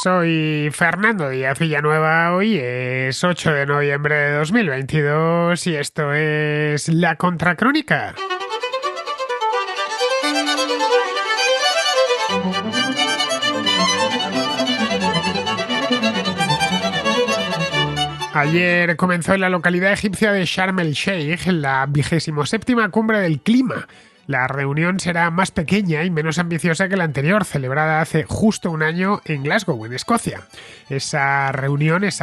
Soy Fernando Díaz Villanueva, hoy es 8 de noviembre de 2022 y esto es La Contracrónica. Ayer comenzó en la localidad egipcia de Sharm el Sheikh la 27ª cumbre del clima. La reunión será más pequeña y menos ambiciosa que la anterior, celebrada hace justo un año en Glasgow, en Escocia. Esa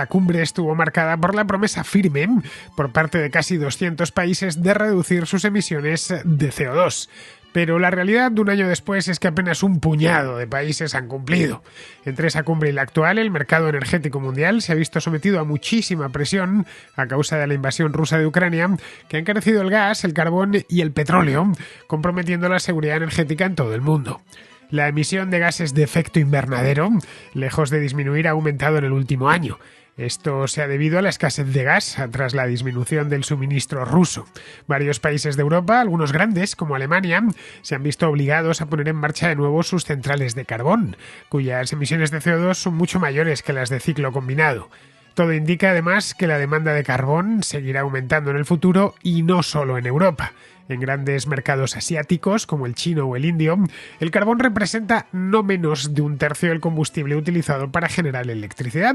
cumbre, estuvo marcada por la promesa firme por parte de casi 200 países de reducir sus emisiones de CO2. Pero la realidad de un año después es que apenas un puñado de países han cumplido. Entre esa cumbre y la actual, el mercado energético mundial se ha visto sometido a muchísima presión a causa de la invasión rusa de Ucrania, que ha encarecido el gas, el carbón y el petróleo, comprometiendo la seguridad energética en todo el mundo. La emisión de gases de efecto invernadero, lejos de disminuir, ha aumentado en el último año. Esto se ha debido a la escasez de gas tras la disminución del suministro ruso. Varios países de Europa, algunos grandes como Alemania, se han visto obligados a poner en marcha de nuevo sus centrales de carbón, cuyas emisiones de CO2 son mucho mayores que las de ciclo combinado. Todo indica además que la demanda de carbón seguirá aumentando en el futuro y no solo en Europa. En grandes mercados asiáticos, como el chino o el indio, el carbón representa no menos de un tercio del combustible utilizado para generar electricidad.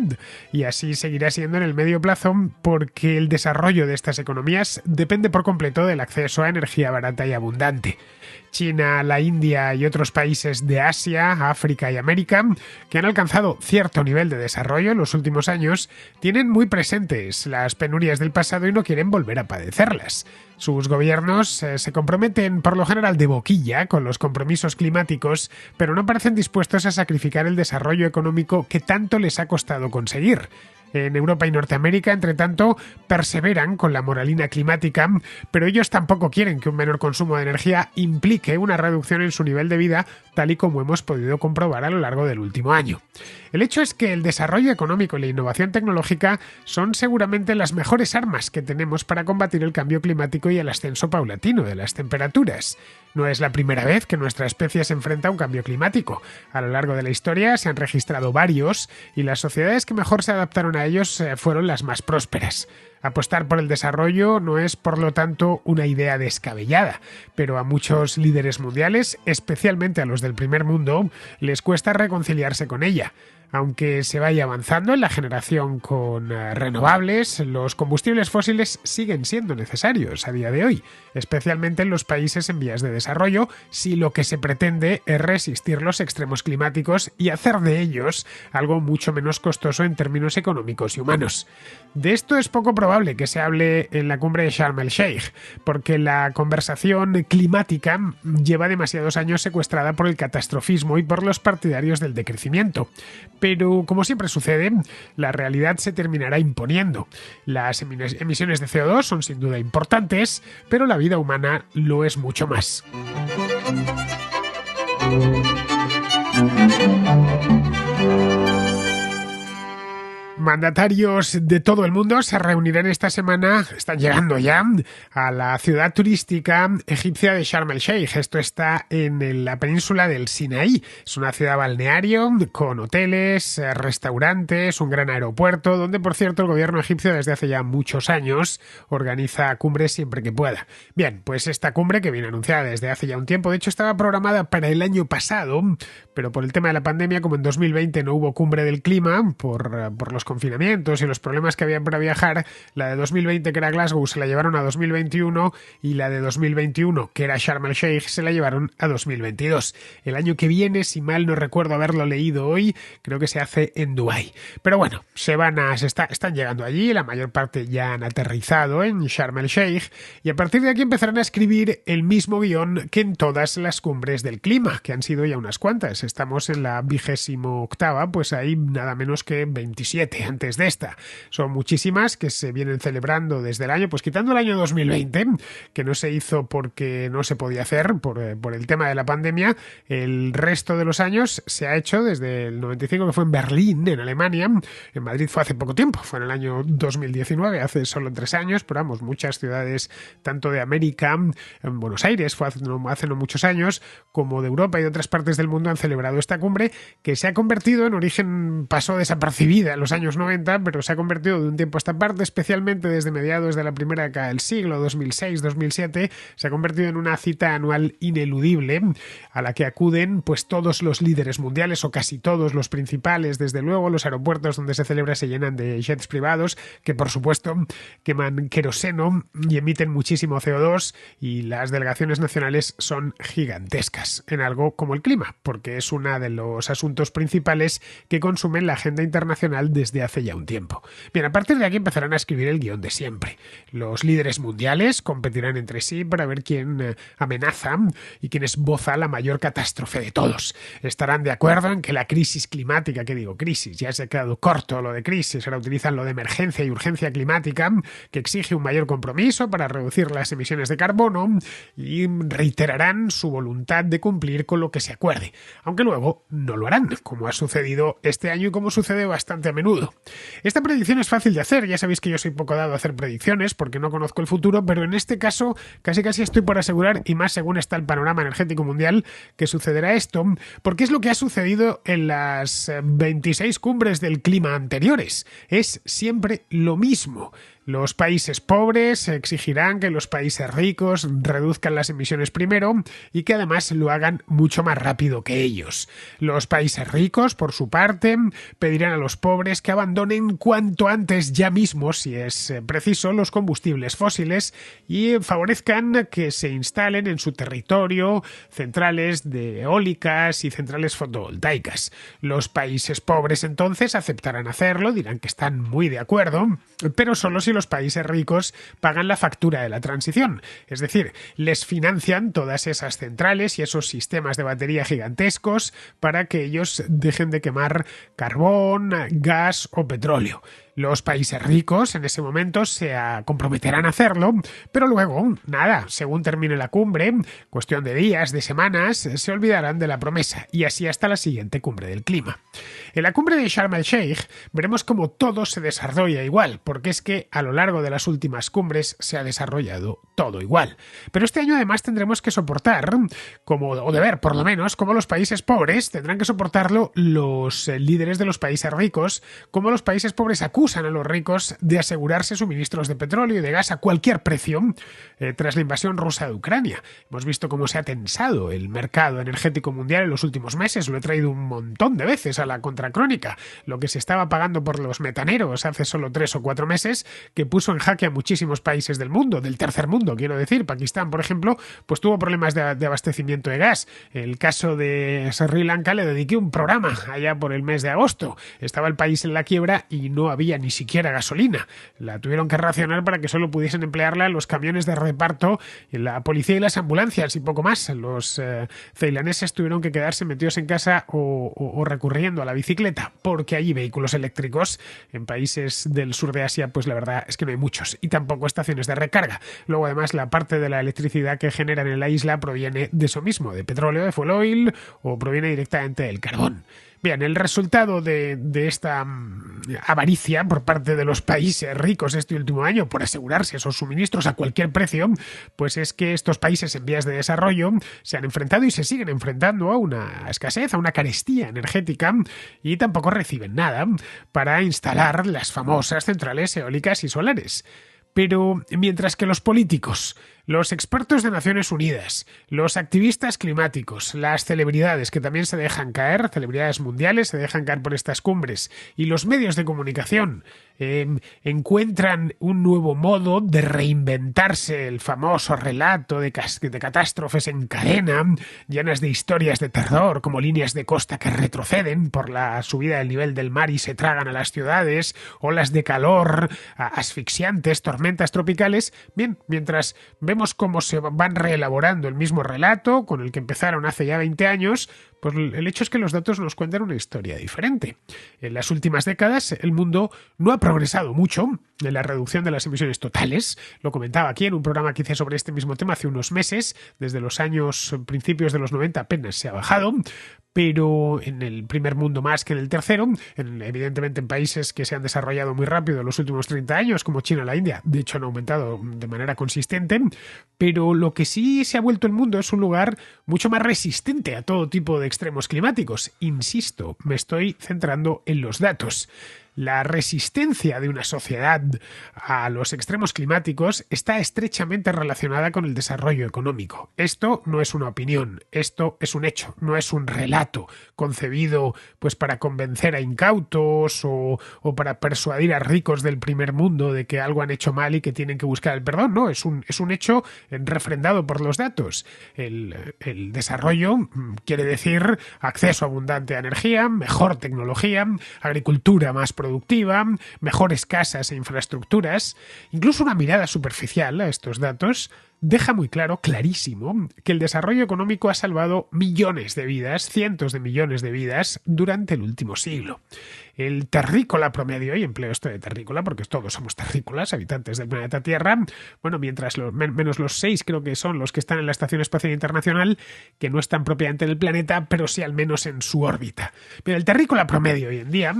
Y así seguirá siendo en el medio plazo porque el desarrollo de estas economías depende por completo del acceso a energía barata y abundante. China, la India y otros países de Asia, África y América, que han alcanzado cierto nivel de desarrollo en los últimos años, tienen muy presentes las penurias del pasado y no quieren volver a padecerlas. Sus gobiernos se comprometen por lo general de boquilla con los compromisos climáticos, pero no parecen dispuestos a sacrificar el desarrollo económico que tanto les ha costado conseguir. En Europa y Norteamérica, entre tanto, perseveran con la moralina climática, pero ellos tampoco quieren que un menor consumo de energía implique una reducción en su nivel de vida, tal y como hemos podido comprobar a lo largo del último año. El hecho es que el desarrollo económico y la innovación tecnológica son seguramente las mejores armas que tenemos para combatir el cambio climático y el ascenso paulatino de las temperaturas. No es la primera vez que nuestra especie se enfrenta a un cambio climático. A lo largo de la historia se han registrado varios y las sociedades que mejor se adaptaron a ellos fueron las más prósperas. Apostar por el desarrollo no es, por lo tanto, una idea descabellada, pero a muchos líderes mundiales, especialmente a los del primer mundo, les cuesta reconciliarse con ella. Aunque se vaya avanzando en la generación con renovables, los combustibles fósiles siguen siendo necesarios a día de hoy, especialmente en los países en vías de desarrollo, si lo que se pretende es resistir los extremos climáticos y hacer de ellos algo mucho menos costoso en términos económicos y humanos. De esto es poco probable que se hable en la cumbre de Sharm el Sheikh, porque la conversación climática lleva demasiados años secuestrada por el catastrofismo y por los partidarios del decrecimiento. Pero, como siempre sucede, la realidad se terminará imponiendo. Las emisiones de CO2 son sin duda importantes, pero la vida humana lo es mucho más. Mandatarios de todo el mundo se reunirán esta semana, están llegando ya, a la ciudad turística egipcia de Sharm el Sheikh. Esto está en la península del Sinaí. Es una ciudad balneario con hoteles, restaurantes, un gran aeropuerto, donde, por cierto, el gobierno egipcio desde hace ya muchos años organiza cumbres siempre que pueda. Bien, pues esta cumbre, que viene anunciada desde hace ya un tiempo, de hecho estaba programada para el año pasado, pero por el tema de la pandemia, como en 2020 no hubo cumbre del clima, por los confinamientos y los problemas que había para viajar, la de 2020, que era Glasgow, se la llevaron a 2021 y la de 2021, que era Sharm el Sheikh, se la llevaron a 2022. El año que viene, si mal no recuerdo haberlo leído hoy, creo que se hace en Dubái. Pero bueno, están llegando allí, la mayor parte ya han aterrizado en Sharm el Sheikh y a partir de aquí empezarán a escribir el mismo guión que en todas las cumbres del clima, que han sido ya unas cuantas. Estamos en la 28ª, pues hay nada menos que 27. antes de esta. Son muchísimas que se vienen celebrando desde el año, pues quitando el año 2020, que no se hizo porque no se podía hacer por el tema de la pandemia. El resto de los años se ha hecho desde el 95, que fue en Berlín, en Alemania. En Madrid fue hace poco tiempo, fue en el año 2019, hace solo 3 años, pero vamos, muchas ciudades, tanto de América, en Buenos Aires fue hace no muchos años, como de Europa y de otras partes del mundo han celebrado esta cumbre, que se ha convertido, en origen pasó desapercibida en los años 90, pero se ha convertido de un tiempo a esta parte, especialmente desde mediados de la primera década del siglo, 2006-2007, se ha convertido en una cita anual ineludible a la que acuden pues todos los líderes mundiales, o casi todos los principales. Desde luego los aeropuertos donde se celebra se llenan de jets privados que por supuesto queman queroseno y emiten muchísimo CO2, y las delegaciones nacionales son gigantescas en algo como el clima, porque es uno de los asuntos principales que consumen la agenda internacional desde hace ya un tiempo. Bien, a partir de aquí empezarán a escribir el guión de siempre. Los líderes mundiales competirán entre sí para ver quién amenaza y quién esboza la mayor catástrofe de todos. Estarán de acuerdo en que la crisis climática, que digo crisis, ya se ha quedado corto lo de crisis, ahora utilizan lo de emergencia y urgencia climática, que exige un mayor compromiso para reducir las emisiones de carbono, y reiterarán su voluntad de cumplir con lo que se acuerde, aunque luego no lo harán, como ha sucedido este año y como sucede bastante a menudo. Esta predicción es fácil de hacer, ya sabéis que yo soy poco dado a hacer predicciones porque no conozco el futuro, pero en este caso casi estoy por asegurar, y más según está el panorama energético mundial, que sucederá esto, porque es lo que ha sucedido en las 26 cumbres del clima anteriores. Es siempre lo mismo. Los países pobres exigirán que los países ricos reduzcan las emisiones primero y que además lo hagan mucho más rápido que ellos. Los países ricos, por su parte, pedirán a los pobres que abandonen cuanto antes, ya mismo, si es preciso, los combustibles fósiles y favorezcan que se instalen en su territorio centrales de eólicas y centrales fotovoltaicas. Los países pobres entonces aceptarán hacerlo, dirán que están muy de acuerdo, pero solo si los países ricos pagan la factura de la transición, es decir, les financian todas esas centrales y esos sistemas de batería gigantescos para que ellos dejen de quemar carbón, gas o petróleo. Los países ricos en ese momento se comprometerán a hacerlo, pero luego, nada, según termine la cumbre, cuestión de días, de semanas, se olvidarán de la promesa, y así hasta la siguiente cumbre del clima. En la cumbre de Sharm el Sheikh veremos cómo todo se desarrolla igual, porque es que a lo largo de las últimas cumbres se ha desarrollado todo igual. Pero este año además tendremos que soportar, o de ver por lo menos, cómo los países pobres tendrán que soportarlo los líderes de los países ricos, cómo los países pobres acusan a los ricos de asegurarse suministros de petróleo y de gas a cualquier precio tras la invasión rusa de Ucrania. Hemos visto cómo se ha tensado el mercado energético mundial en los últimos meses, lo he traído un montón de veces a la contracrónica, lo que se estaba pagando por los metaneros hace solo 3 o 4 meses, que puso en jaque a muchísimos países del mundo, del tercer mundo, quiero decir. Pakistán, por ejemplo, pues tuvo problemas de abastecimiento de gas. El caso de Sri Lanka le dediqué un programa allá por el mes de agosto. Estaba el país en la quiebra y no había ni siquiera gasolina. La tuvieron que racionar para que solo pudiesen emplearla los camiones de reparto, la policía y las ambulancias y poco más. Los ceilaneses tuvieron que quedarse metidos en casa o recurriendo a la bicicleta, porque allí vehículos eléctricos en países del sur de Asia, pues la verdad es que no hay muchos, y tampoco estaciones de recarga. Luego además la parte de la electricidad que generan en la isla proviene de eso mismo, de petróleo, de fuel oil, o proviene directamente del carbón. Bien, el resultado de esta avaricia por parte de los países ricos este último año por asegurarse esos suministros a cualquier precio, pues es que estos países en vías de desarrollo se han enfrentado y se siguen enfrentando a una escasez, a una carestía energética, y tampoco reciben nada para instalar las famosas centrales eólicas y solares. Pero mientras que los políticos, los expertos de Naciones Unidas, los activistas climáticos, las celebridades que también se dejan caer, celebridades mundiales se dejan caer por estas cumbres, y los medios de comunicación encuentran un nuevo modo de reinventarse el famoso relato de catástrofes en cadena, llenas de historias de terror, como líneas de costa que retroceden por la subida del nivel del mar y se tragan a las ciudades, olas de calor asfixiantes, tormentas tropicales. Bien, mientras vemos vemos cómo se van reelaborando el mismo relato con el que empezaron hace ya 20 años, pues el hecho es que los datos nos cuentan una historia diferente. En las últimas décadas el mundo no ha progresado mucho en la reducción de las emisiones totales. Lo comentaba aquí en un programa que hice sobre este mismo tema hace unos meses. Desde los años principios de los 90 apenas se ha bajado, pero en el primer mundo más que en el tercero, evidentemente en países que se han desarrollado muy rápido en los últimos 30 años, como China o la India, de hecho han aumentado de manera consistente, pero lo que sí se ha vuelto el mundo es un lugar mucho más resistente a todo tipo de extremos climáticos. Insisto, me estoy centrando en los datos. La resistencia de una sociedad a los extremos climáticos está estrechamente relacionada con el desarrollo económico. Esto no es una opinión, esto es un hecho, no es un relato concebido pues para convencer a incautos o para persuadir a ricos del primer mundo de que algo han hecho mal y que tienen que buscar el perdón. No, es un hecho refrendado por los datos. El desarrollo quiere decir acceso abundante a energía, mejor tecnología, agricultura más productiva, mejores casas e infraestructuras. Incluso una mirada superficial a estos datos deja muy claro, clarísimo, que el desarrollo económico ha salvado millones de vidas, cientos de millones de vidas durante el último siglo. El terrícola promedio, y empleo esto de terrícola porque todos somos terrícolas, habitantes del planeta Tierra, bueno, mientras menos los 6 creo que son los que están en la Estación Espacial Internacional, que no están propiamente en el planeta, pero sí al menos en su órbita. Pero el terrícola promedio hoy en día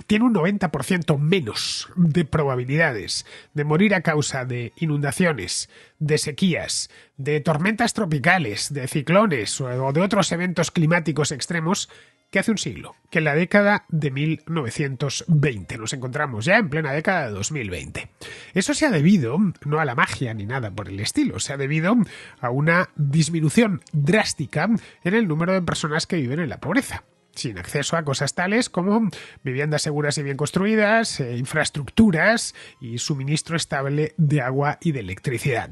tiene un 90% menos de probabilidades de morir a causa de inundaciones, de sequías, de tormentas tropicales, de ciclones o de otros eventos climáticos extremos que hace un siglo, que en la década de 1920. Nos encontramos ya en plena década de 2020. Eso se ha debido, no a la magia ni nada por el estilo, se ha debido a una disminución drástica en el número de personas que viven en la pobreza, sin acceso a cosas tales como viviendas seguras y bien construidas, infraestructuras y suministro estable de agua y de electricidad.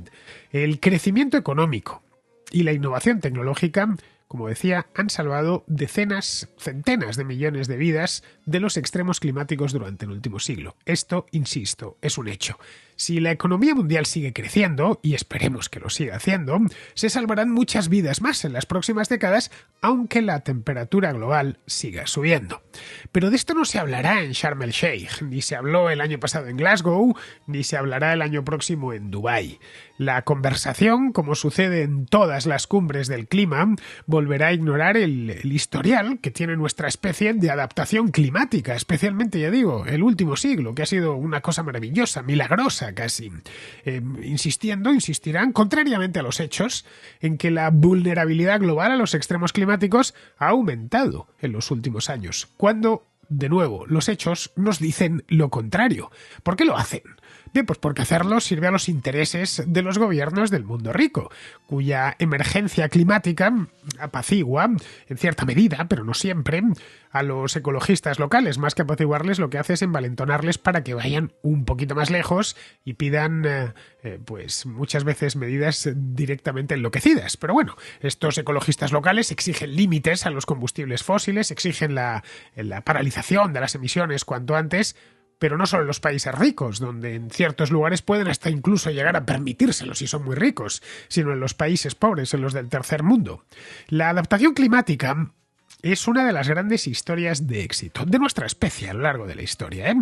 El crecimiento económico y la innovación tecnológica, como decía, han salvado decenas, centenas de millones de vidas de los extremos climáticos durante el último siglo. Esto, insisto, es un hecho. Si la economía mundial sigue creciendo, y esperemos que lo siga haciendo, se salvarán muchas vidas más en las próximas décadas, aunque la temperatura global siga subiendo. Pero de esto no se hablará en Sharm el Sheikh, ni se habló el año pasado en Glasgow, ni se hablará el año próximo en Dubái. La conversación, como sucede en todas las cumbres del clima, volverá a ignorar el historial que tiene nuestra especie de adaptación climática, especialmente, ya digo, el último siglo, que ha sido una cosa maravillosa, milagrosa casi. Insistirán, contrariamente a los hechos, en que la vulnerabilidad global a los extremos climáticos ha aumentado en los últimos años, cuando, de nuevo, los hechos nos dicen lo contrario. ¿Por qué lo hacen? Bien, pues porque hacerlo sirve a los intereses de los gobiernos del mundo rico, cuya emergencia climática apacigua, en cierta medida, pero no siempre, a los ecologistas locales. Más que apaciguarles, lo que hace es envalentonarles para que vayan un poquito más lejos y pidan, pues muchas veces medidas directamente enloquecidas. Pero bueno, estos ecologistas locales exigen límites a los combustibles fósiles, exigen la paralización de las emisiones cuanto antes. Pero no solo en los países ricos, donde en ciertos lugares pueden hasta incluso llegar a permitírselo si son muy ricos, sino en los países pobres, en los del tercer mundo. La adaptación climática es una de las grandes historias de éxito de nuestra especie a lo largo de la historia.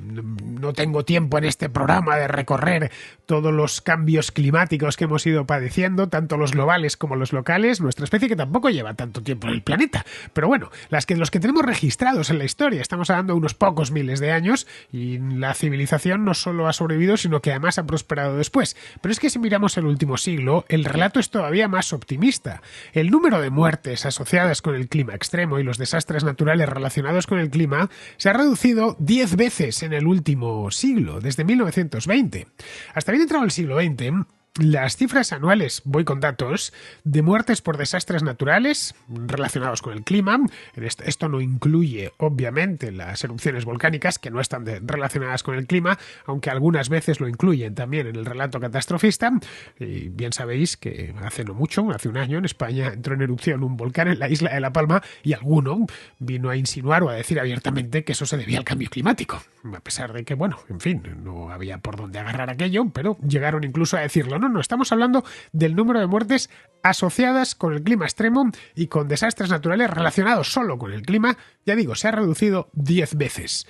No tengo tiempo en este programa de recorrer todos los cambios climáticos que hemos ido padeciendo, tanto los globales como los locales, nuestra especie que tampoco lleva tanto tiempo en el planeta. Pero bueno, los que tenemos registrados en la historia, estamos hablando de unos pocos miles de años, y la civilización no solo ha sobrevivido, sino que además ha prosperado después. Pero es que si miramos el último siglo, el relato es todavía más optimista. El número de muertes asociadas con el clima extremo y los desastres naturales relacionados con el clima se ha reducido 10 veces en el último siglo, desde 1920. Hasta bien entrado el siglo XX, las cifras anuales, voy con datos, de muertes por desastres naturales relacionados con el clima, esto no incluye obviamente las erupciones volcánicas que no están relacionadas con el clima, aunque algunas veces lo incluyen también en el relato catastrofista. Y bien sabéis que hace no mucho, hace un año, en España entró en erupción un volcán en la isla de La Palma y alguno vino a insinuar o a decir abiertamente que eso se debía al cambio climático, a pesar de que, bueno, en fin, no había por dónde agarrar aquello, pero llegaron incluso a decirlo. no, estamos hablando del número de muertes asociadas con el clima extremo y con desastres naturales relacionados solo con el clima, ya digo, se ha reducido 10 veces.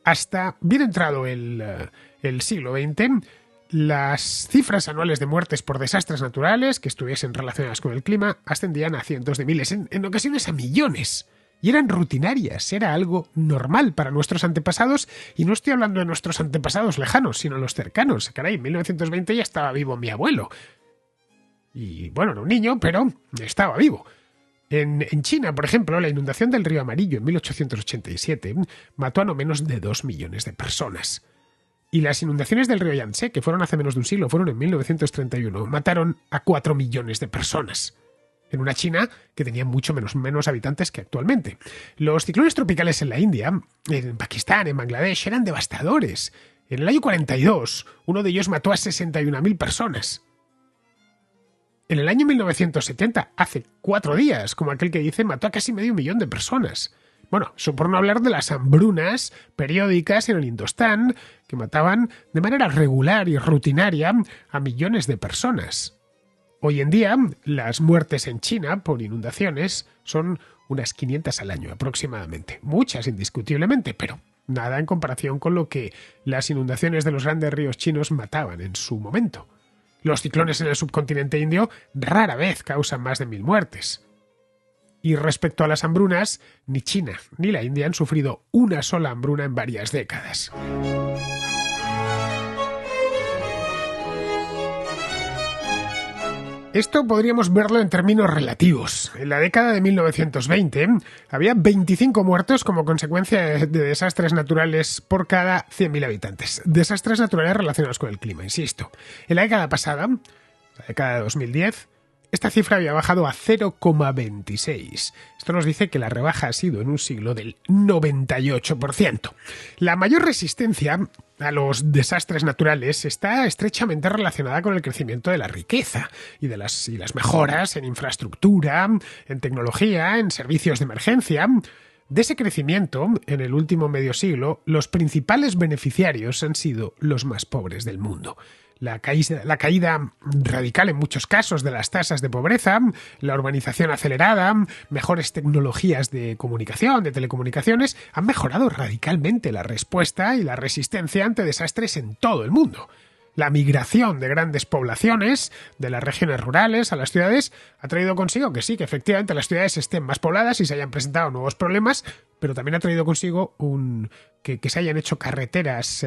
Hasta bien entrado el siglo XX, las cifras anuales de muertes por desastres naturales que estuviesen relacionadas con el clima ascendían a cientos de miles, en ocasiones a millones. Y eran rutinarias, era algo normal para nuestros antepasados, y no estoy hablando de nuestros antepasados lejanos, sino los cercanos. Caray, en 1920 ya estaba vivo mi abuelo. Y bueno, era un niño, pero estaba vivo. En China, por ejemplo, la inundación del río Amarillo en 1887 mató a no menos de 2 millones de personas. Y las inundaciones del río Yangtze, que fueron hace menos de un siglo, fueron en 1931, mataron a 4 millones de personas. En una China que tenía mucho menos habitantes que actualmente. Los ciclones tropicales en la India, en Pakistán, en Bangladesh, eran devastadores. En el año 42, uno de ellos mató a 61.000 personas. En el año 1970, hace 4 días, como aquel que dice, mató a casi 500.000 de personas. Bueno, eso por no hablar de las hambrunas periódicas en el Indostán, que mataban de manera regular y rutinaria a millones de personas. Hoy en día, las muertes en China por inundaciones son unas 500 al año aproximadamente. Muchas, indiscutiblemente, pero nada en comparación con lo que las inundaciones de los grandes ríos chinos mataban en su momento. Los ciclones en el subcontinente indio rara vez causan más de 1.000 muertes. Y respecto a las hambrunas, ni China ni la India han sufrido una sola hambruna en varias décadas. Esto podríamos verlo en términos relativos. En la década de 1920 había 25 muertos como consecuencia de desastres naturales por cada 100.000 habitantes. Desastres naturales relacionados con el clima, insisto. En la década pasada, la década de 2010, esta cifra había bajado a 0,26. Esto nos dice que la rebaja ha sido en un siglo del 98%. La mayor resistencia a los desastres naturales está estrechamente relacionada con el crecimiento de la riqueza y las mejoras en infraestructura, en tecnología, en servicios de emergencia. De ese crecimiento, en el último medio siglo, los principales beneficiarios han sido los más pobres del mundo. La caída radical en muchos casos de las tasas de pobreza, la urbanización acelerada, mejores tecnologías de comunicación, de telecomunicaciones, han mejorado radicalmente la respuesta y la resistencia ante desastres en todo el mundo. La migración de grandes poblaciones de las regiones rurales a las ciudades ha traído consigo que sí, que efectivamente las ciudades estén más pobladas y se hayan presentado nuevos problemas, pero también ha traído consigo que se hayan hecho carreteras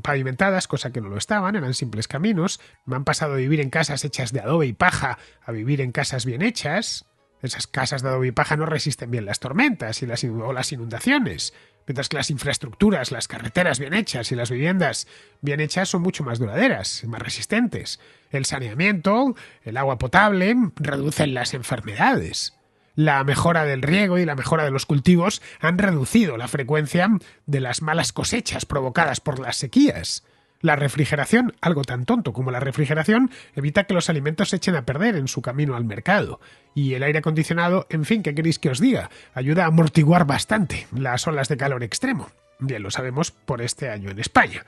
pavimentadas, cosa que no lo estaban, eran simples caminos. Me han pasado de vivir en casas hechas de adobe y paja a vivir en casas bien hechas. Esas casas de adobe y paja no resisten bien las tormentas o las inundaciones, mientras que las infraestructuras, las carreteras bien hechas y las viviendas bien hechas son mucho más duraderas, más resistentes. El saneamiento, el agua potable, reducen las enfermedades. La mejora del riego y la mejora de los cultivos han reducido la frecuencia de las malas cosechas provocadas por las sequías. La refrigeración, algo tan tonto como la refrigeración, evita que los alimentos se echen a perder en su camino al mercado. Y el aire acondicionado, en fin, ¿qué queréis que os diga? Ayuda a amortiguar bastante las olas de calor extremo. Bien lo sabemos por este año en España.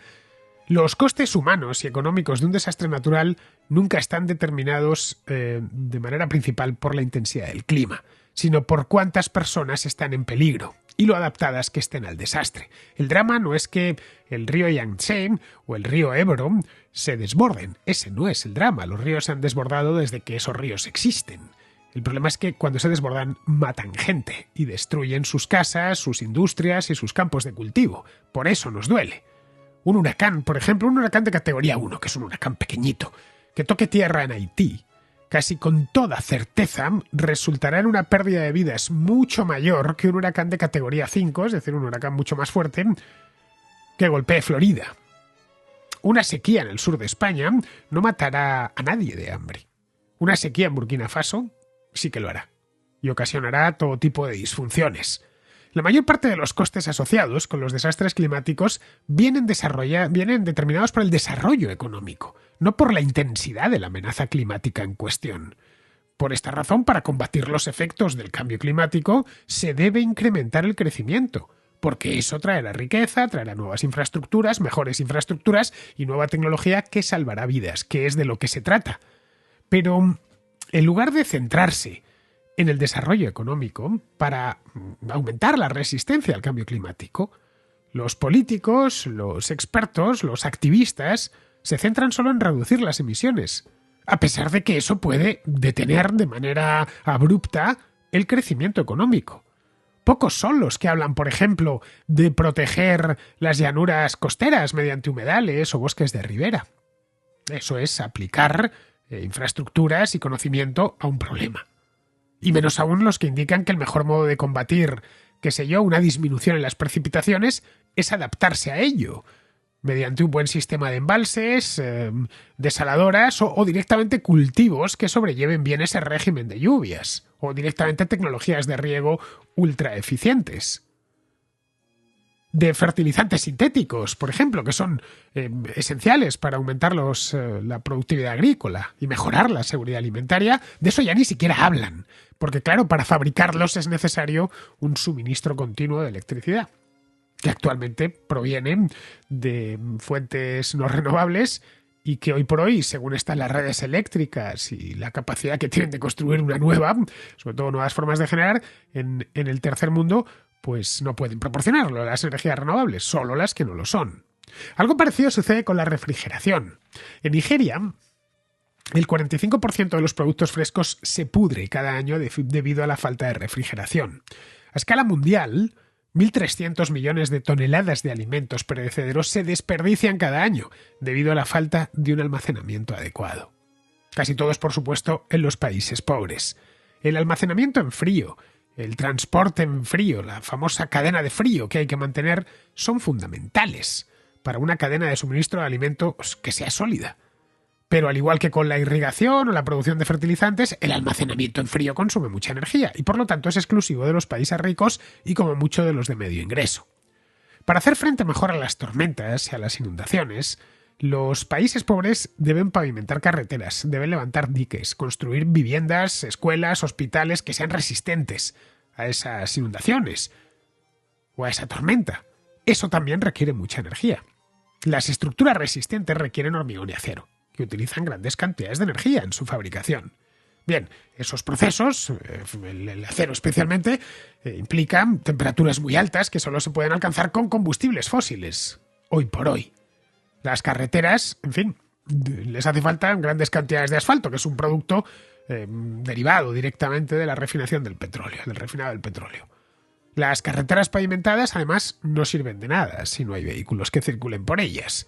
Los costes humanos y económicos de un desastre natural nunca están determinados de manera principal por la intensidad del clima, sino por cuántas personas están en peligro y lo adaptadas que estén al desastre. El drama no es que el río Yangtze o el río Ebro se desborden. Ese no es el drama. Los ríos se han desbordado desde que esos ríos existen. El problema es que cuando se desbordan matan gente y destruyen sus casas, sus industrias y sus campos de cultivo. Por eso nos duele. Un huracán, por ejemplo, un huracán de categoría 1, que es un huracán pequeñito, que toque tierra en Haití, casi con toda certeza resultará en una pérdida de vidas mucho mayor que un huracán de categoría 5, es decir, un huracán mucho más fuerte, que golpee Florida. Una sequía en el sur de España no matará a nadie de hambre. Una sequía en Burkina Faso sí que lo hará, y ocasionará todo tipo de disfunciones. La mayor parte de los costes asociados con los desastres climáticos vienen determinados por el desarrollo económico, no por la intensidad de la amenaza climática en cuestión. Por esta razón, para combatir los efectos del cambio climático, se debe incrementar el crecimiento, porque eso traerá riqueza, traerá nuevas infraestructuras, mejores infraestructuras y nueva tecnología que salvará vidas, que es de lo que se trata. Pero en lugar de centrarse en el desarrollo económico para aumentar la resistencia al cambio climático, los políticos, los expertos, los activistas se centran solo en reducir las emisiones, a pesar de que eso puede detener de manera abrupta el crecimiento económico. Pocos son los que hablan, por ejemplo, de proteger las llanuras costeras mediante humedales o bosques de ribera. Eso es aplicar infraestructuras y conocimiento a un problema. Y menos aún los que indican que el mejor modo de combatir, qué sé yo, una disminución en las precipitaciones es adaptarse a ello, mediante un buen sistema de embalses, desaladoras o directamente cultivos que sobrelleven bien ese régimen de lluvias, o directamente tecnologías de riego ultra eficientes. De fertilizantes sintéticos, por ejemplo, que son esenciales para aumentar la productividad agrícola y mejorar la seguridad alimentaria, de eso ya ni siquiera hablan, porque claro, para fabricarlos es necesario un suministro continuo de electricidad, que actualmente provienen de fuentes no renovables y que hoy por hoy, según están las redes eléctricas y la capacidad que tienen de construir una nueva, sobre todo nuevas formas de generar, en el tercer mundo, pues no pueden proporcionarlo las energías renovables, solo las que no lo son. Algo parecido sucede con la refrigeración. En Nigeria, el 45% de los productos frescos se pudre cada año debido a la falta de refrigeración. A escala mundial, 1.300 millones de toneladas de alimentos perecederos se desperdician cada año debido a la falta de un almacenamiento adecuado. Casi todos, por supuesto, en los países pobres. El almacenamiento en frío, el transporte en frío, la famosa cadena de frío que hay que mantener, son fundamentales para una cadena de suministro de alimentos que sea sólida. Pero al igual que con la irrigación o la producción de fertilizantes, el almacenamiento en frío consume mucha energía y por lo tanto es exclusivo de los países ricos y como mucho de los de medio ingreso. Para hacer frente mejor a las tormentas y a las inundaciones, los países pobres deben pavimentar carreteras, deben levantar diques, construir viviendas, escuelas, hospitales que sean resistentes a esas inundaciones o a esa tormenta. Eso también requiere mucha energía. Las estructuras resistentes requieren hormigón y acero, que utilizan grandes cantidades de energía en su fabricación. Bien, esos procesos, el acero especialmente, implican temperaturas muy altas que solo se pueden alcanzar con combustibles fósiles, hoy por hoy. Las carreteras, en fin, les hace falta grandes cantidades de asfalto, que es un producto derivado directamente de la refinación del petróleo, del refinado del petróleo. Las carreteras pavimentadas, además, no sirven de nada si no hay vehículos que circulen por ellas.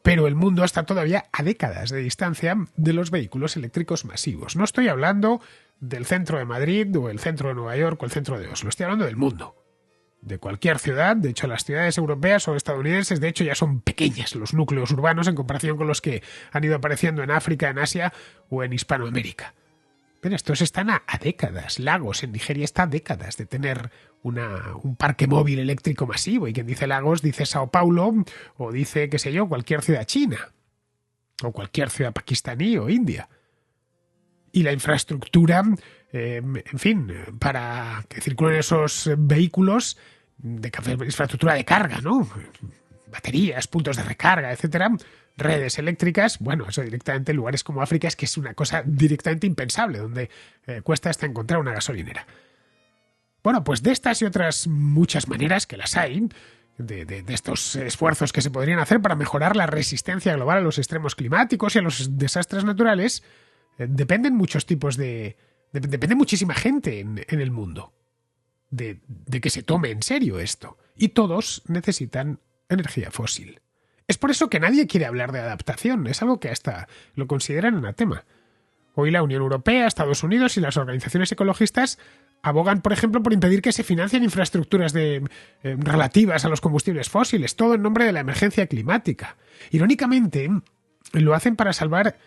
Pero el mundo está todavía a décadas de distancia de los vehículos eléctricos masivos. No estoy hablando del centro de Madrid o el centro de Nueva York o el centro de Oslo. Estoy hablando del mundo. De cualquier ciudad. De hecho, las ciudades europeas o estadounidenses, de hecho, ya son pequeñas los núcleos urbanos en comparación con los que han ido apareciendo en África, en Asia o en Hispanoamérica. Pero estos están a décadas. Lagos en Nigeria está a décadas de tener un parque móvil eléctrico masivo. Y quien dice Lagos dice Sao Paulo o dice, qué sé yo, cualquier ciudad china o cualquier ciudad pakistaní o india. Y la infraestructura, en fin, para que circulen esos vehículos, infraestructura de carga, ¿no? Baterías, puntos de recarga, etcétera, redes eléctricas, bueno, eso directamente en lugares como África es que es una cosa directamente impensable, donde cuesta hasta encontrar una gasolinera. Bueno, pues de estas y otras muchas maneras que las hay, de estos esfuerzos que se podrían hacer para mejorar la resistencia global a los extremos climáticos y a los desastres naturales, dependen muchos tipos depende muchísima gente en el mundo de que se tome en serio esto. Y todos necesitan energía fósil. Es por eso que nadie quiere hablar de adaptación, es algo que hasta lo consideran anatema. Hoy la Unión Europea, Estados Unidos y las organizaciones ecologistas abogan, por ejemplo, por impedir que se financien infraestructuras relativas a los combustibles fósiles, todo en nombre de la emergencia climática. Irónicamente, lo hacen para salvar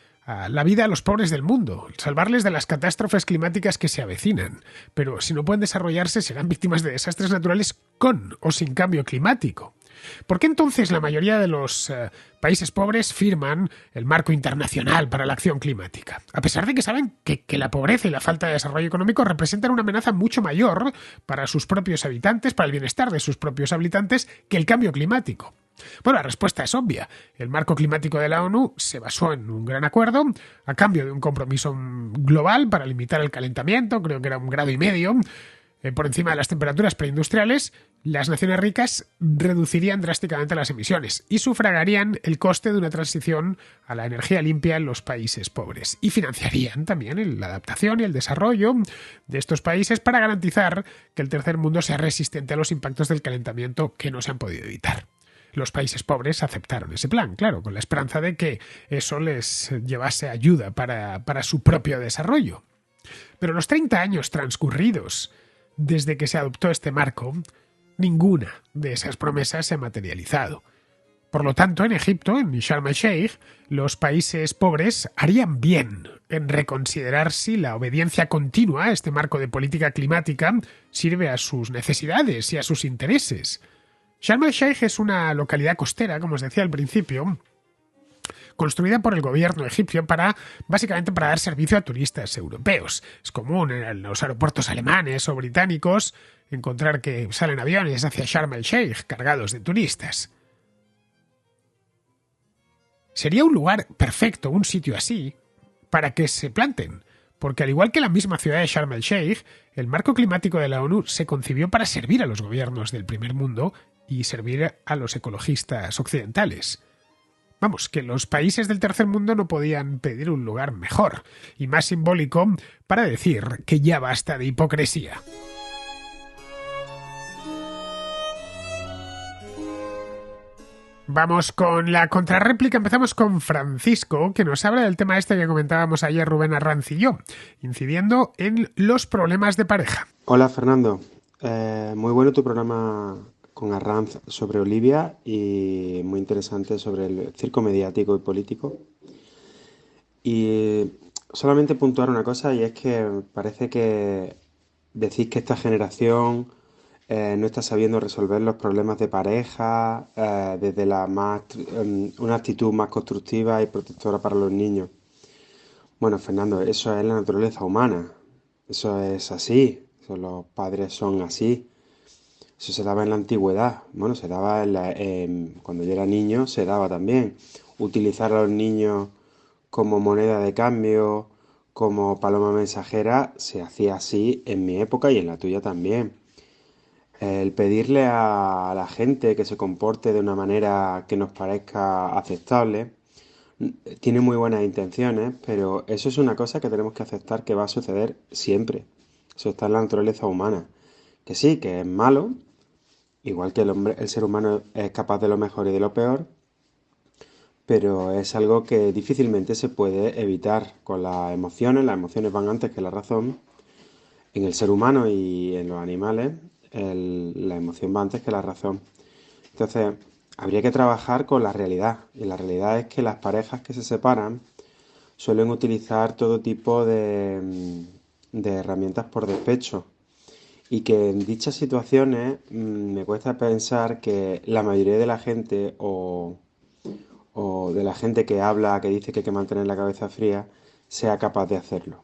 la vida a los pobres del mundo, salvarles de las catástrofes climáticas que se avecinan. Pero si no pueden desarrollarse, serán víctimas de desastres naturales con o sin cambio climático. ¿Por qué entonces la mayoría de los países pobres firman el marco internacional para la acción climática? A pesar de que saben que la pobreza y la falta de desarrollo económico representan una amenaza mucho mayor para sus propios habitantes, para el bienestar de sus propios habitantes, que el cambio climático. Bueno, la respuesta es obvia. El marco climático de la ONU se basó en un gran acuerdo a cambio de un compromiso global para limitar el calentamiento, creo que era 1,5 grados, por encima de las temperaturas preindustriales. Las naciones ricas reducirían drásticamente las emisiones y sufragarían el coste de una transición a la energía limpia en los países pobres y financiarían también la adaptación y el desarrollo de estos países para garantizar que el tercer mundo sea resistente a los impactos del calentamiento que no se han podido evitar. Los países pobres aceptaron ese plan, claro, con la esperanza de que eso les llevase ayuda para su propio desarrollo. Pero los 30 años transcurridos desde que se adoptó este marco, ninguna de esas promesas se ha materializado. Por lo tanto, en Egipto, en Sharm el Sheikh, los países pobres harían bien en reconsiderar si la obediencia continua a este marco de política climática sirve a sus necesidades y a sus intereses. Sharm el Sheikh es una localidad costera, como os decía al principio, construida por el gobierno egipcio básicamente para dar servicio a turistas europeos. Es común en los aeropuertos alemanes o británicos encontrar que salen aviones hacia Sharm el Sheikh cargados de turistas. Sería un lugar perfecto, un sitio así, para que se planten, porque al igual que la misma ciudad de Sharm el Sheikh, el marco climático de la ONU se concibió para servir a los gobiernos del primer mundo y servir a los ecologistas occidentales. Vamos, que los países del tercer mundo no podían pedir un lugar mejor y más simbólico para decir que ya basta de hipocresía. Vamos con la contrarréplica. Empezamos con Francisco, que nos habla del tema este que comentábamos ayer Rubén Arranz y yo, incidiendo en los problemas de pareja. Hola Fernando, muy bueno tu programa con Arranz sobre Olivia y muy interesante sobre el circo mediático y político. Y solamente puntuar una cosa y es que parece que decís que esta generación no está sabiendo resolver los problemas de pareja desde una actitud más constructiva y protectora para los niños. Bueno, Fernando, eso es la naturaleza humana, eso es así, los padres son así. Eso se daba en la antigüedad, bueno, se daba cuando yo era niño, se daba también. Utilizar a los niños como moneda de cambio, como paloma mensajera, se hacía así en mi época y en la tuya también. El pedirle a la gente que se comporte de una manera que nos parezca aceptable, tiene muy buenas intenciones, pero eso es una cosa que tenemos que aceptar que va a suceder siempre. Eso está en la naturaleza humana. Que sí, que es malo, igual que el ser humano es capaz de lo mejor y de lo peor, pero es algo que difícilmente se puede evitar con las emociones van antes que la razón. En el ser humano y en los animales, la emoción va antes que la razón. Entonces, habría que trabajar con la realidad, y la realidad es que las parejas que se separan suelen utilizar todo tipo de herramientas por despecho. Y que en dichas situaciones me cuesta pensar que la mayoría de la gente o de la gente que habla, que dice que hay que mantener la cabeza fría, sea capaz de hacerlo.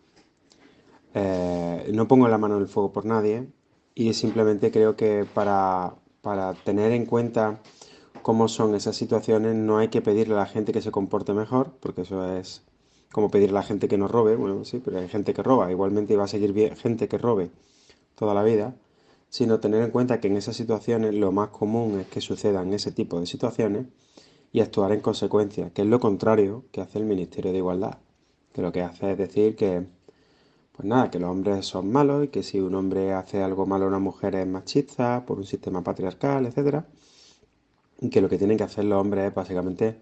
No pongo la mano en el fuego por nadie y simplemente creo que para tener en cuenta cómo son esas situaciones no hay que pedirle a la gente que se comporte mejor, porque eso es como pedirle a la gente que no robe. Bueno, sí, pero hay gente que roba, igualmente va a seguir gente que robe toda la vida, sino tener en cuenta que en esas situaciones lo más común es que sucedan ese tipo de situaciones y actuar en consecuencia, que es lo contrario que hace el Ministerio de Igualdad, que lo que hace es decir que, pues nada, que los hombres son malos y que si un hombre hace algo malo a una mujer es machista por un sistema patriarcal, etcétera, y que lo que tienen que hacer los hombres es básicamente,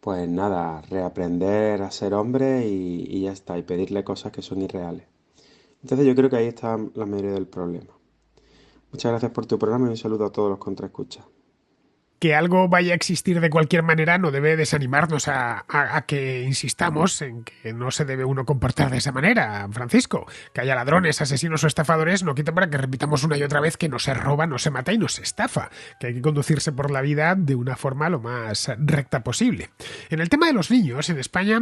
pues nada, reaprender a ser hombres y ya está, y pedirle cosas que son irreales. Entonces yo creo que ahí está la mayoría del problema. Muchas gracias por tu programa y un saludo a todos los contraescuchas. que algo vaya a existir de cualquier manera no debe desanimarnos a que insistamos en que no se debe uno comportar de esa manera, Francisco. Que haya ladrones, asesinos o estafadores no quita para que repitamos una y otra vez que no se roba, no se mata y no se estafa. Que hay que conducirse por la vida de una forma lo más recta posible. En el tema de los niños, en España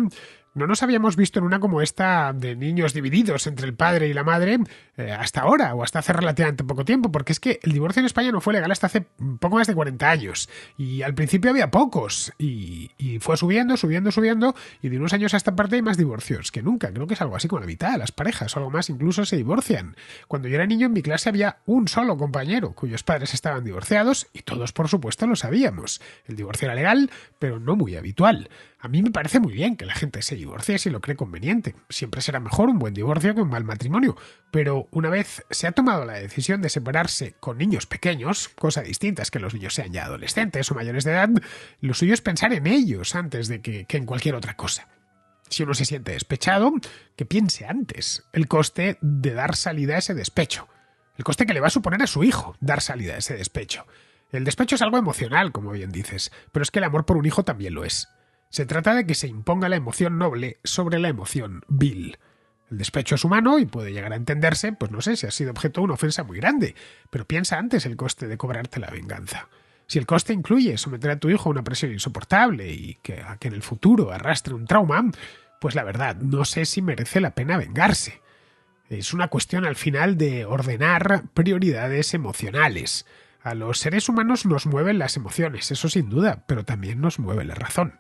no nos habíamos visto en una como esta de niños divididos entre el padre y la madre hasta ahora o hasta hace relativamente poco tiempo, porque es que el divorcio en España no fue legal hasta hace poco más de 40 años y al principio había pocos y fue subiendo, subiendo, subiendo y de unos años a esta parte hay más divorcios que nunca. Creo que es algo así como la mitad, las parejas o algo más incluso se divorcian. Cuando yo era niño en mi clase había un solo compañero cuyos padres estaban divorciados y todos por supuesto lo sabíamos. El divorcio era legal, pero no muy habitual. A mí me parece muy bien que la gente se divorcie si lo cree conveniente. Siempre será mejor un buen divorcio que un mal matrimonio. Pero una vez se ha tomado la decisión de separarse con niños pequeños, cosa distinta es que los niños sean ya adolescentes o mayores de edad, lo suyo es pensar en ellos antes de que en cualquier otra cosa. Si uno se siente despechado, que piense antes el coste de dar salida a ese despecho. El coste que le va a suponer a su hijo dar salida a ese despecho. El despecho es algo emocional, como bien dices, pero es que el amor por un hijo también lo es. Se trata de que se imponga la emoción noble sobre la emoción vil. El despecho es humano y puede llegar a entenderse, pues no sé, si ha sido objeto de una ofensa muy grande, pero piensa antes el coste de cobrarte la venganza. Si el coste incluye someter a tu hijo a una presión insoportable y a que en el futuro arrastre un trauma, pues la verdad, no sé si merece la pena vengarse. Es una cuestión al final de ordenar prioridades emocionales. A los seres humanos nos mueven las emociones, eso sin duda, pero también nos mueve la razón.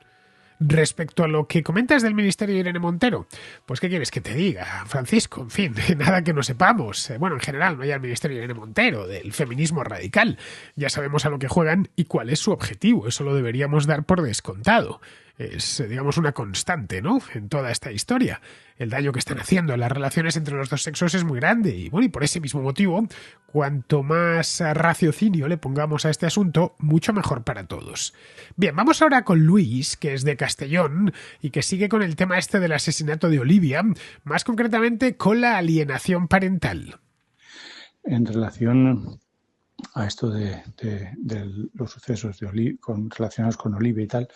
Respecto a lo que comentas del ministerio de Irene Montero, pues ¿qué quieres que te diga, Francisco? En fin, nada que no sepamos. Bueno, en general, no hay al ministerio de Irene Montero, del feminismo radical. Ya sabemos a lo que juegan y cuál es su objetivo. Eso lo deberíamos dar por descontado. Es, digamos, una constante, ¿no?, en toda esta historia. El daño que están haciendo en las relaciones entre los dos sexos es muy grande y, bueno, y por ese mismo motivo, cuanto más raciocinio le pongamos a este asunto, mucho mejor para todos. Bien, vamos ahora con Luis, que es de Castellón y que sigue con el tema este del asesinato de Olivia, más concretamente con la alienación parental. En relación a esto de los sucesos relacionados con Olivia y tal,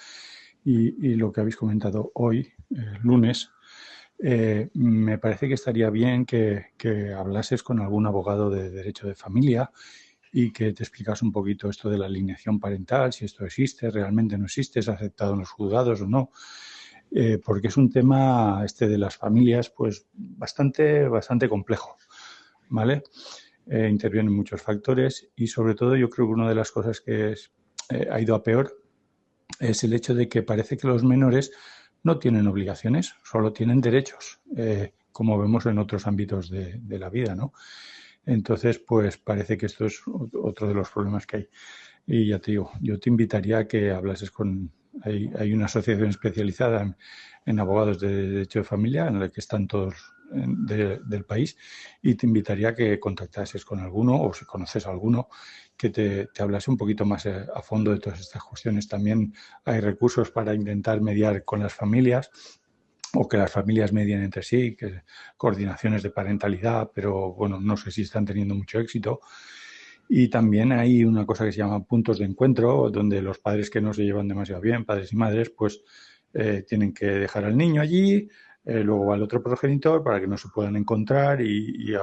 y lo que habéis comentado hoy, lunes, me parece que estaría bien que hablases con algún abogado de derecho de familia y que te explicas un poquito esto de la alienación parental, si esto existe, realmente no existe, es aceptado en los juzgados o no, porque es un tema este de las familias pues bastante complejo, ¿vale? Intervienen muchos factores y sobre todo yo creo que una de las cosas que ha ido a peor es el hecho de que parece que los menores no tienen obligaciones, solo tienen derechos, como vemos en otros ámbitos de la vida, ¿no? Entonces, pues parece que esto es otro de los problemas que hay. Y ya te digo, yo te invitaría a que hablases hay una asociación especializada en abogados de derecho de familia, en la que están todos del país, y te invitaría a que contactases con alguno, o si conoces a alguno, que te hablase un poquito más a fondo de todas estas cuestiones. También hay recursos para intentar mediar con las familias, o que las familias medien entre sí, que coordinaciones de parentalidad, pero bueno, no sé si están teniendo mucho éxito. Y también hay una cosa que se llama puntos de encuentro, donde los padres que no se llevan demasiado bien, padres y madres, pues tienen que dejar al niño allí, luego va el otro progenitor para que no se puedan encontrar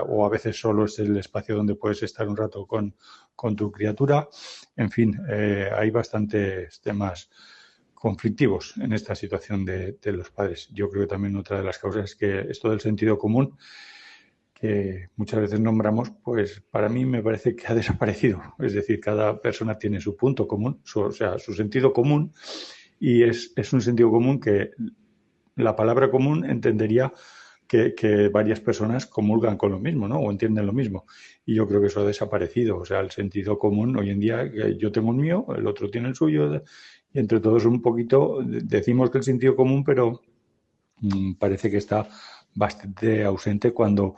o a veces solo es el espacio donde puedes estar un rato con tu criatura. En fin, hay bastantes temas conflictivos en esta situación de los padres. Yo creo que también otra de las causas es que esto del sentido común, que muchas veces nombramos, pues para mí me parece que ha desaparecido. Es decir, cada persona tiene su punto común, su sentido común, y es un sentido común que la palabra común entendería que varias personas comulgan con lo mismo, ¿no? O entienden lo mismo. Y yo creo que eso ha desaparecido. O sea, el sentido común hoy en día, yo tengo el mío, el otro tiene el suyo, y entre todos un poquito decimos que el sentido común, pero parece que está bastante ausente cuando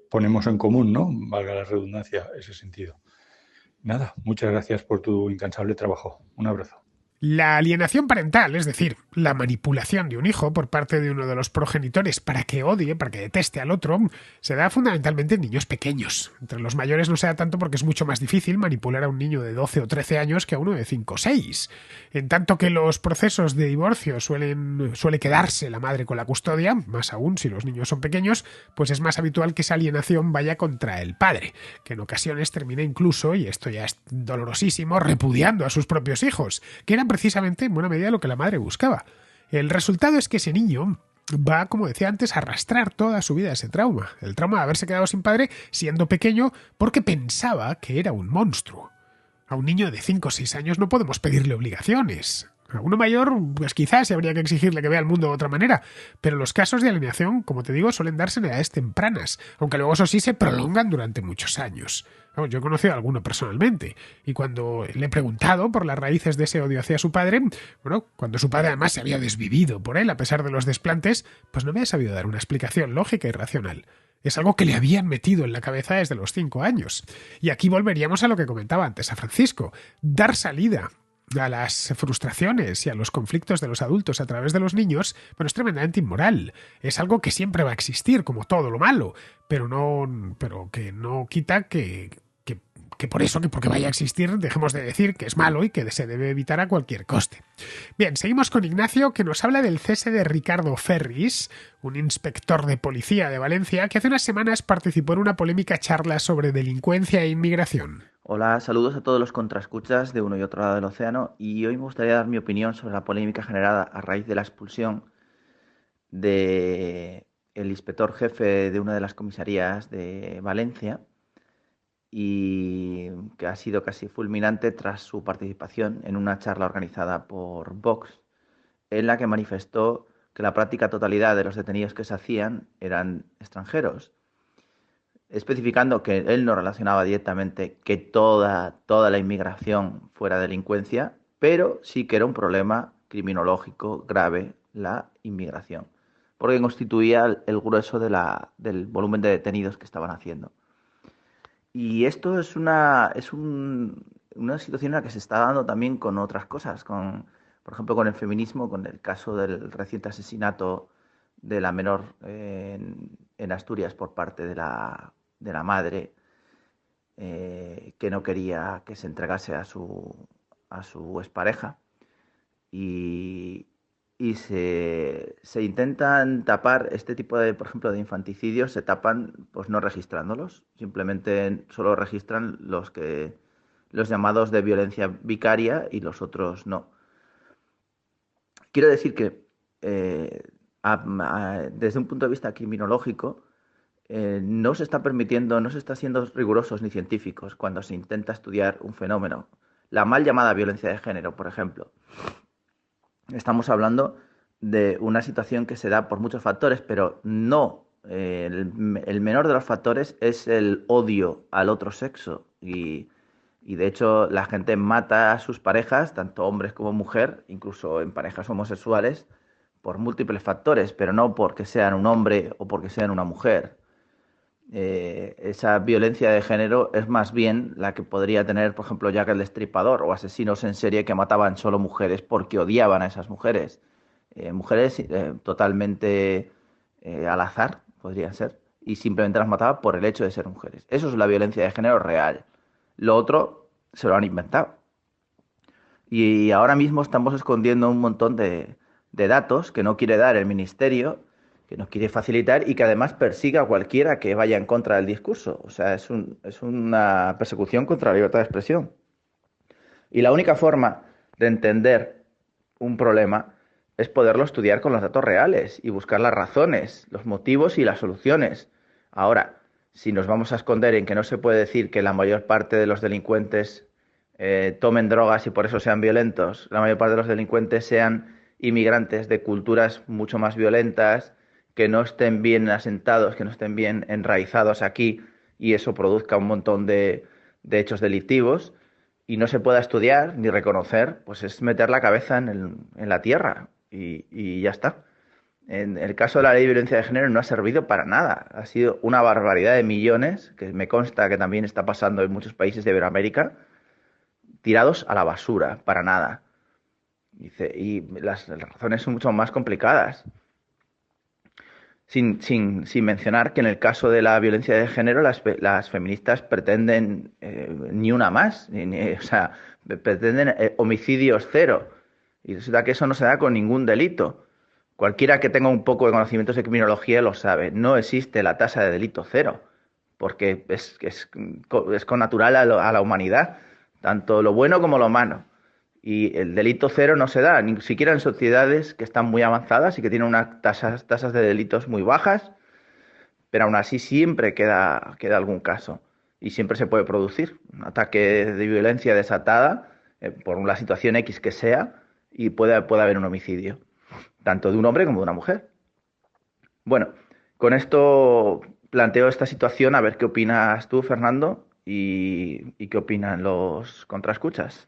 ponemos en común, ¿no?, valga la redundancia, ese sentido. Nada, muchas gracias por tu incansable trabajo. Un abrazo. La alienación parental, es decir, la manipulación de un hijo por parte de uno de los progenitores para que odie, para que deteste al otro, se da fundamentalmente en niños pequeños. Entre los mayores no se da tanto porque es mucho más difícil manipular a un niño de 12 o 13 años que a uno de 5 o 6. En tanto que los procesos de divorcio suele quedarse la madre con la custodia, más aún si los niños son pequeños, pues es más habitual que esa alienación vaya contra el padre, que en ocasiones termina incluso, y esto ya es dolorosísimo, repudiando a sus propios hijos, que eran precisamente en buena medida lo que la madre buscaba. El resultado es que ese niño va, como decía antes, a arrastrar toda su vida ese trauma. El trauma de haberse quedado sin padre siendo pequeño porque pensaba que era un monstruo. A un niño de 5 o 6 años no podemos pedirle obligaciones. A uno mayor, pues quizás habría que exigirle que vea el mundo de otra manera, pero los casos de alienación, como te digo, suelen darse en edades tempranas, aunque luego eso sí se prolongan durante muchos años. Yo he conocido a alguno personalmente, y cuando le he preguntado por las raíces de ese odio hacia su padre, bueno, cuando su padre además se había desvivido por él a pesar de los desplantes, pues no me ha sabido dar una explicación lógica y racional. Es algo que le habían metido en la cabeza desde los 5 años. Y aquí volveríamos a lo que comentaba antes a Francisco, dar salida a las frustraciones y a los conflictos de los adultos a través de los niños, bueno, es tremendamente inmoral. Es algo que siempre va a existir, como todo lo malo, pero que no quita que por eso, que porque vaya a existir, dejemos de decir que es malo y que se debe evitar a cualquier coste. Bien, seguimos con Ignacio, que nos habla del cese de Ricardo Ferris, un inspector de policía de Valencia, que hace unas semanas participó en una polémica charla sobre delincuencia e inmigración. Hola, saludos a todos los contraescuchas de uno y otro lado del océano, y hoy me gustaría dar mi opinión sobre la polémica generada a raíz de la expulsión de el inspector jefe de una de las comisarías de Valencia, y que ha sido casi fulminante tras su participación en una charla organizada por Vox, en la que manifestó que la práctica totalidad de los detenidos que se hacían eran extranjeros, especificando que él no relacionaba directamente que toda la inmigración fuera delincuencia, pero sí que era un problema criminológico grave la inmigración, porque constituía el grueso del volumen de detenidos que estaban haciendo. Y esto es una situación en la que se está dando también con otras cosas, por ejemplo, con el feminismo, con el caso del reciente asesinato de la menor en Asturias por parte de la madre, que no quería que se entregase a su expareja. Y se intentan tapar este tipo de, por ejemplo, de infanticidios, se tapan pues no registrándolos, simplemente solo registran los llamados de violencia vicaria y los otros no. Quiero decir que desde un punto de vista criminológico, no se está permitiendo, no se está siendo rigurosos ni científicos cuando se intenta estudiar un fenómeno. La mal llamada violencia de género, por ejemplo. Estamos hablando de una situación que se da por muchos factores, pero no el menor de los factores es el odio al otro sexo. Y de hecho la gente mata a sus parejas, tanto hombres como mujer, incluso en parejas homosexuales, por múltiples factores, pero no porque sean un hombre o porque sean una mujer. Esa violencia de género es más bien la que podría tener, por ejemplo, Jack el Destripador o asesinos en serie que mataban solo mujeres porque odiaban a esas mujeres. Mujeres totalmente al azar, podrían ser, y simplemente las mataba por el hecho de ser mujeres. Eso es la violencia de género real. Lo otro se lo han inventado. Y ahora mismo estamos escondiendo un montón de datos que no quiere dar el ministerio, que nos quiere facilitar y que además persiga a cualquiera que vaya en contra del discurso. O sea, es una persecución contra la libertad de expresión. Y la única forma de entender un problema es poderlo estudiar con los datos reales y buscar las razones, los motivos y las soluciones. Ahora, si nos vamos a esconder en que no se puede decir que la mayor parte de los delincuentes tomen drogas y por eso sean violentos, la mayor parte de los delincuentes sean inmigrantes de culturas mucho más violentas, que no estén bien asentados, que no estén bien enraizados aquí y eso produzca un montón de hechos delictivos y no se pueda estudiar ni reconocer, pues es meter la cabeza en la tierra y ya está. En el caso de la ley de violencia de género no ha servido para nada. Ha sido una barbaridad de millones, que me consta que también está pasando en muchos países de Iberoamérica, tirados a la basura, para nada. Dice, y las razones son mucho más complicadas. Sin mencionar que en el caso de la violencia de género las feministas pretenden ni una más, o sea, pretenden homicidios cero. Y resulta que eso no se da con ningún delito. Cualquiera que tenga un poco de conocimientos de criminología lo sabe. No existe la tasa de delito cero, porque es connatural a la humanidad, tanto lo bueno como lo malo. Y el delito cero no se da, ni siquiera en sociedades que están muy avanzadas y que tienen unas tasas de delitos muy bajas, pero aún así siempre queda algún caso y siempre se puede producir un ataque de violencia desatada por una situación X que sea y puede haber un homicidio, tanto de un hombre como de una mujer. Bueno, con esto planteo esta situación, a ver qué opinas tú, Fernando, y qué opinan los contraescuchas.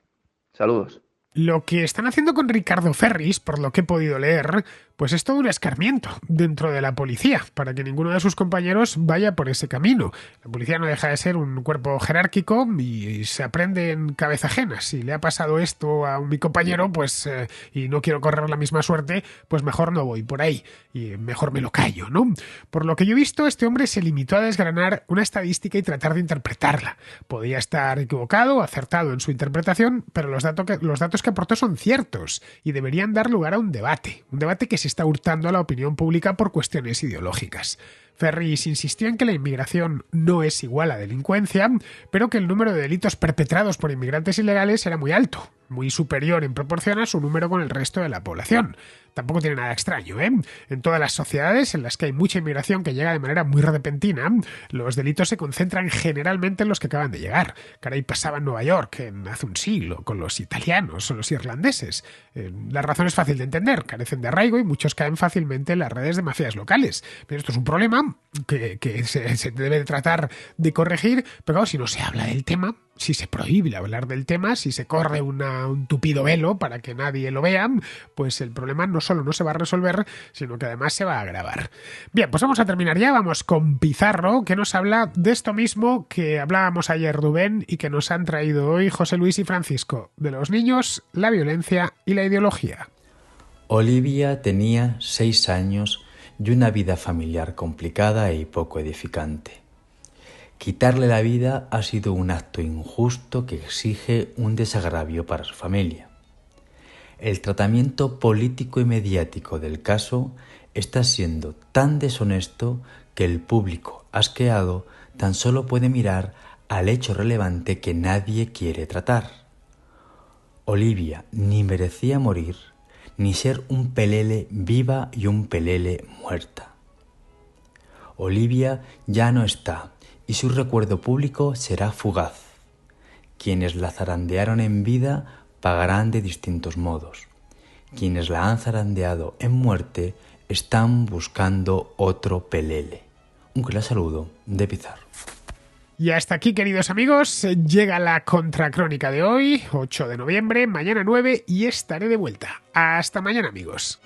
Saludos. Lo que están haciendo con Ricardo Ferris, por lo que he podido leer, pues es todo un escarmiento dentro de la policía, para que ninguno de sus compañeros vaya por ese camino. La policía no deja de ser un cuerpo jerárquico y se aprende en cabeza ajena. Si le ha pasado esto a mi compañero, pues y no quiero correr la misma suerte, pues mejor no voy por ahí y mejor me lo callo, ¿no? Por lo que yo he visto, este hombre se limitó a desgranar una estadística y tratar de interpretarla. Podía estar equivocado o acertado en su interpretación, pero los datos que aportó son ciertos y deberían dar lugar a un debate que se está hurtando a la opinión pública por cuestiones ideológicas. Ferris insistió en que la inmigración no es igual a delincuencia, pero que el número de delitos perpetrados por inmigrantes ilegales era muy alto, muy superior en proporción a su número con el resto de la población. Tampoco tiene nada extraño, ¿eh? En todas las sociedades en las que hay mucha inmigración que llega de manera muy repentina, los delitos se concentran generalmente en los que acaban de llegar. Caray, pasaba en Nueva York hace un siglo, con los italianos o los irlandeses. La razón es fácil de entender, carecen de arraigo y muchos caen fácilmente en las redes de mafias locales. Pero esto es un problema que se debe tratar de corregir, pero claro, si no se habla del tema, si se prohíbe hablar del tema, si se corre un tupido velo para que nadie lo vea, pues el problema no solo no se va a resolver, sino que además se va a agravar. Bien, pues vamos a terminar ya, vamos con Pizarro, que nos habla de esto mismo que hablábamos ayer Rubén y que nos han traído hoy José Luis y Francisco, de los niños, la violencia y la ideología. Olivia tenía 6 años y una vida familiar complicada y poco edificante. Quitarle la vida ha sido un acto injusto que exige un desagravio para su familia. El tratamiento político y mediático del caso está siendo tan deshonesto que el público asqueado tan solo puede mirar al hecho relevante que nadie quiere tratar. Olivia ni merecía morir, ni ser un pelele viva y un pelele muerta. Olivia ya no está, y su recuerdo público será fugaz. Quienes la zarandearon en vida pagarán de distintos modos. Quienes la han zarandeado en muerte están buscando otro pelele. Un cordial saludo de Pizarro. Y hasta aquí, queridos amigos, llega la contracrónica de hoy, 8 de noviembre, mañana 9, y estaré de vuelta. Hasta mañana, amigos.